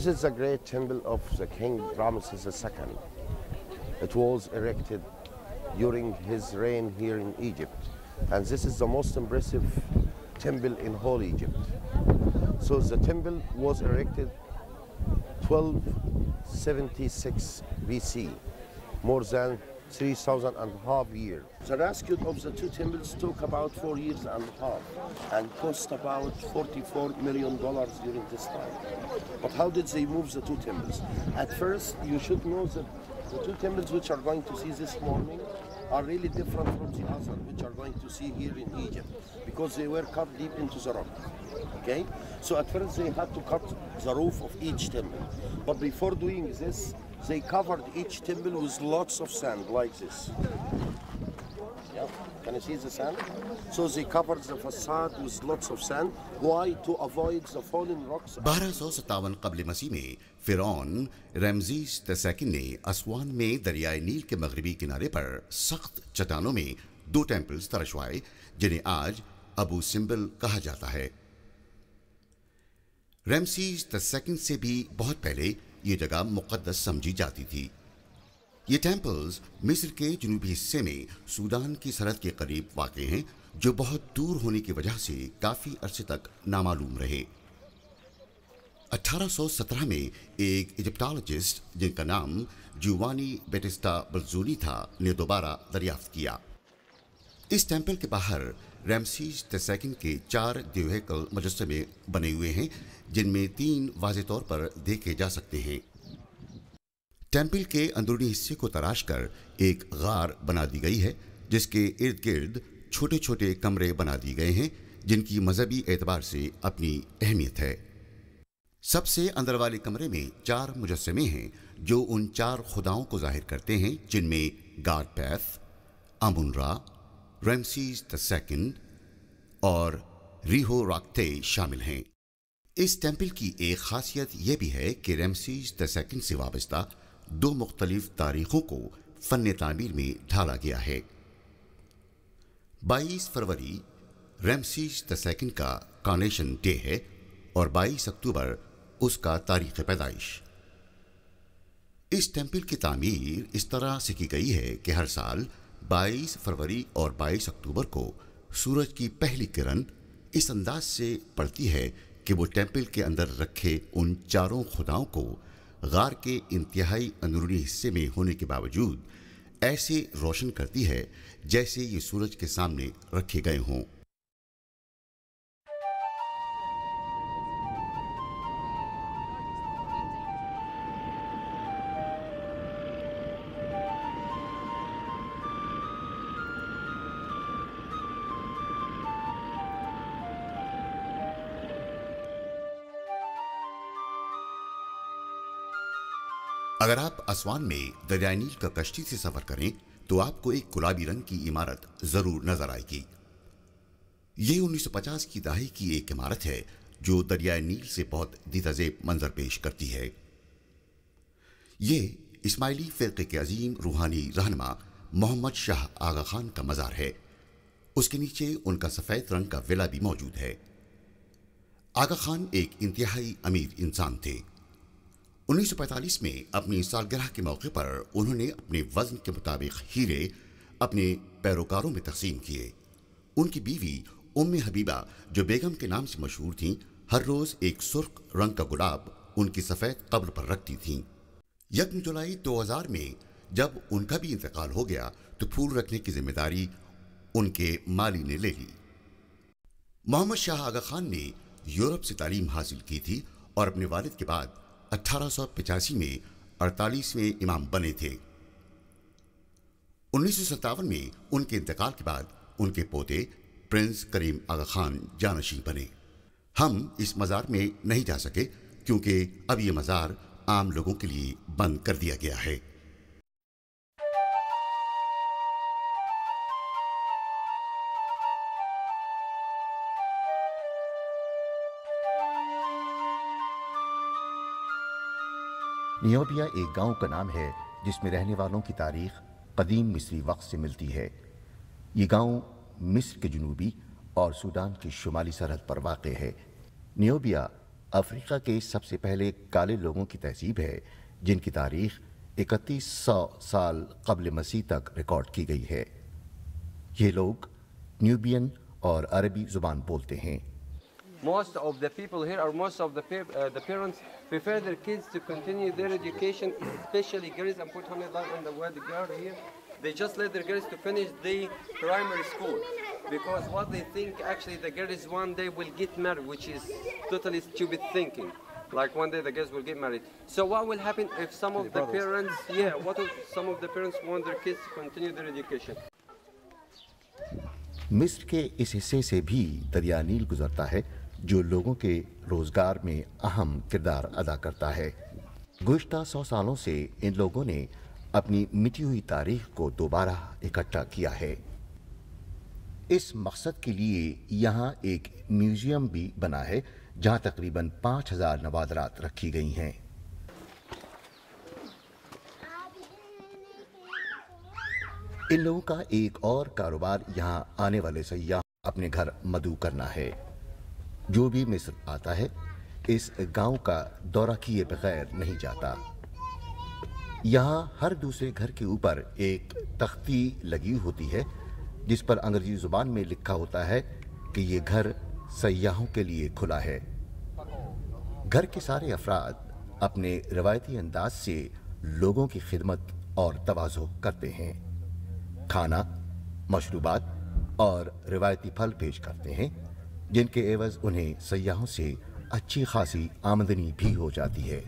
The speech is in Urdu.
This is the great temple of the King Ramesses II. It was erected during his reign here in Egypt. And this is the most impressive temple in whole Egypt. So the temple was erected 1276 BC, more than 3,500 years. The rescue of the two temples took about 4 years and a half and cost about $44 million during this time. But how did they move the two temples? At first, you should know that the two temples which are going to see this morning are really different from the other, which are going to see here in Egypt, because they were cut deep into the rock. Okay? So at first they had to cut the roof of each temple. But before doing this, they covered each temple with lots of sand, like this. Yeah, can you see the sand? So they covered the facade with lots of sand. Why? To avoid the falling rocks. 1257 قبل مسیح میں فرعون رمزیس II نے اسوان میں دریائے نیل کے مغربی کنارے پر سخت چٹانوں میں 2 ٹیمپلز تراشوائے جنہیں آج ابو سمبل کہا جاتا ہے۔ رمسیس II سے بھی بہت پہلے یہ جگہ مقدس سمجھی جاتی تھی۔ یہ ٹیمپلز مصر کے جنوبی حصے میں سودان کی سرحد کے قریب واقع ہیں، جو بہت دور ہونے کی وجہ سے کافی عرصے تک نامعلوم رہے۔ 1817 میں ایک ایجپٹالوجسٹ جن کا نام جوانی بیٹسٹا بلزونی تھا نے دوبارہ دریافت کیا۔ اس ٹیمپل کے باہر رمسیس II کے 4 دیوہیکل مجسمے بنے ہوئے ہیں، جن میں 3 واضح طور پر دیکھے جا سکتے ہیں۔ ٹیمپل کے اندرونی حصے کو تراش کر ایک غار بنا دی گئی ہے، جس کے ارد گرد چھوٹے چھوٹے کمرے بنا دیے گئے ہیں، جن کی مذہبی اعتبار سے اپنی اہمیت ہے۔ سب سے اندر والے کمرے میں 4 مجسمے ہیں جو ان 4 خداؤں کو ظاہر کرتے ہیں، جن میں گاڈ پیتھ، آمون را، رمسیس II اور ریہو راکتے شامل ہیں۔ اس ٹیمپل کی ایک خاصیت یہ بھی ہے کہ رمسیس II سے وابستہ 2 مختلف تاریخوں کو فن تعمیر میں ڈھالا گیا ہے۔ 22 فروری رمسیس II کا کارونیشن ڈے ہے اور 22 اکتوبر اس کا تاریخ پیدائش۔ اس ٹیمپل کی تعمیر اس طرح سے کی گئی ہے کہ ہر سال 22 فروری اور 22 اکتوبر کو سورج کی پہلی کرن اس انداز سے پڑتی ہے کہ وہ ٹیمپل کے اندر رکھے ان 4 خداؤں کو غار کے انتہائی اندرونی حصے میں ہونے کے باوجود ایسے روشن کرتی ہے جیسے یہ سورج کے سامنے رکھے گئے ہوں۔ اگر آپ اسوان میں دریائے نیل کا کشتی سے سفر کریں تو آپ کو ایک گلابی رنگ کی عمارت ضرور نظر آئے گی۔ یہ 1950 کی دہائی کی ایک عمارت ہے جو دریائے نیل سے بہت دیدہ زیب منظر پیش کرتی ہے۔ یہ اسماعیلی فرقے کے عظیم روحانی رہنما محمد شاہ آغا خان کا مزار ہے۔ اس کے نیچے ان کا سفید رنگ کا ولا بھی موجود ہے۔ آغا خان ایک انتہائی امیر انسان تھے۔ 1945 میں اپنی سالگرہ کے موقع پر انہوں نے اپنے وزن کے مطابق ہیرے اپنے پیروکاروں میں تقسیم کیے۔ ان کی بیوی ام حبیبہ جو بیگم کے نام سے مشہور تھیں، ہر روز ایک سرخ رنگ کا گلاب ان کی سفید قبر پر رکھتی تھیں۔ 1 جولائی 2000 میں جب ان کا بھی انتقال ہو گیا تو پھول رکھنے کی ذمہ داری ان کے مالی نے لے لی۔ محمد شاہ آغا خان نے یورپ سے تعلیم حاصل کی تھی اور اپنے والد کے بعد 1885 میں 48ویں امام بنے تھے۔ 1957 میں ان کے انتقال کے بعد ان کے پوتے پرنس کریم آغا خان جانشین بنے۔ ہم اس مزار میں نہیں جا سکے کیونکہ اب یہ مزار عام لوگوں کے لیے بند کر دیا گیا ہے۔ نیوبیا ایک گاؤں کا نام ہے جس میں رہنے والوں کی تاریخ قدیم مصری وقت سے ملتی ہے۔ یہ گاؤں مصر کے جنوبی اور سوڈان کی شمالی سرحد پر واقع ہے۔ نیوبیا افریقہ کے سب سے پہلے کالے لوگوں کی تہذیب ہے جن کی تاریخ 3100 سال قبل مسیح تک ریکارڈ کی گئی ہے۔ یہ لوگ نیوبین اور عربی زبان بولتے ہیں۔ Most of the people here, or most of the parents, prefer their kids to continue their education, especially girls. And put $100 on the word girl here. They just let their girls to finish the primary school, because what they think actually the girls one day will get married, which is totally stupid thinking. Like one day the girls will get married. So what will happen if some of the parents, what if some of the parents want their kids to continue their education? مصر کے اس حصے سے بھی دریا نیل گزرتا ہے جو لوگوں کے روزگار میں اہم کردار ادا کرتا ہے۔ گزشتہ 100 سالوں سے ان لوگوں نے اپنی مٹی ہوئی تاریخ کو دوبارہ اکٹھا کیا ہے۔ اس مقصد کے لیے یہاں ایک میوزیم بھی بنا ہے جہاں تقریباً 5000 نوادرات رکھی گئی ہیں۔ ان لوگوں کا ایک اور کاروبار یہاں آنے والے سیاح اپنے گھر مدعو کرنا ہے۔ جو بھی مصر آتا ہے اس گاؤں کا دورہ کیے بغیر نہیں جاتا۔ یہاں ہر دوسرے گھر کے اوپر ایک تختی لگی ہوتی ہے جس پر انگریزی زبان میں لکھا ہوتا ہے کہ یہ گھر سیاحوں کے لیے کھلا ہے۔ گھر کے سارے افراد اپنے روایتی انداز سے لوگوں کی خدمت اور تواضع کرتے ہیں۔ کھانا، مشروبات اور روایتی پھل پیش کرتے ہیں جن کے عوض انہیں سیاحوں سے اچھی خاصی آمدنی بھی ہو جاتی ہے۔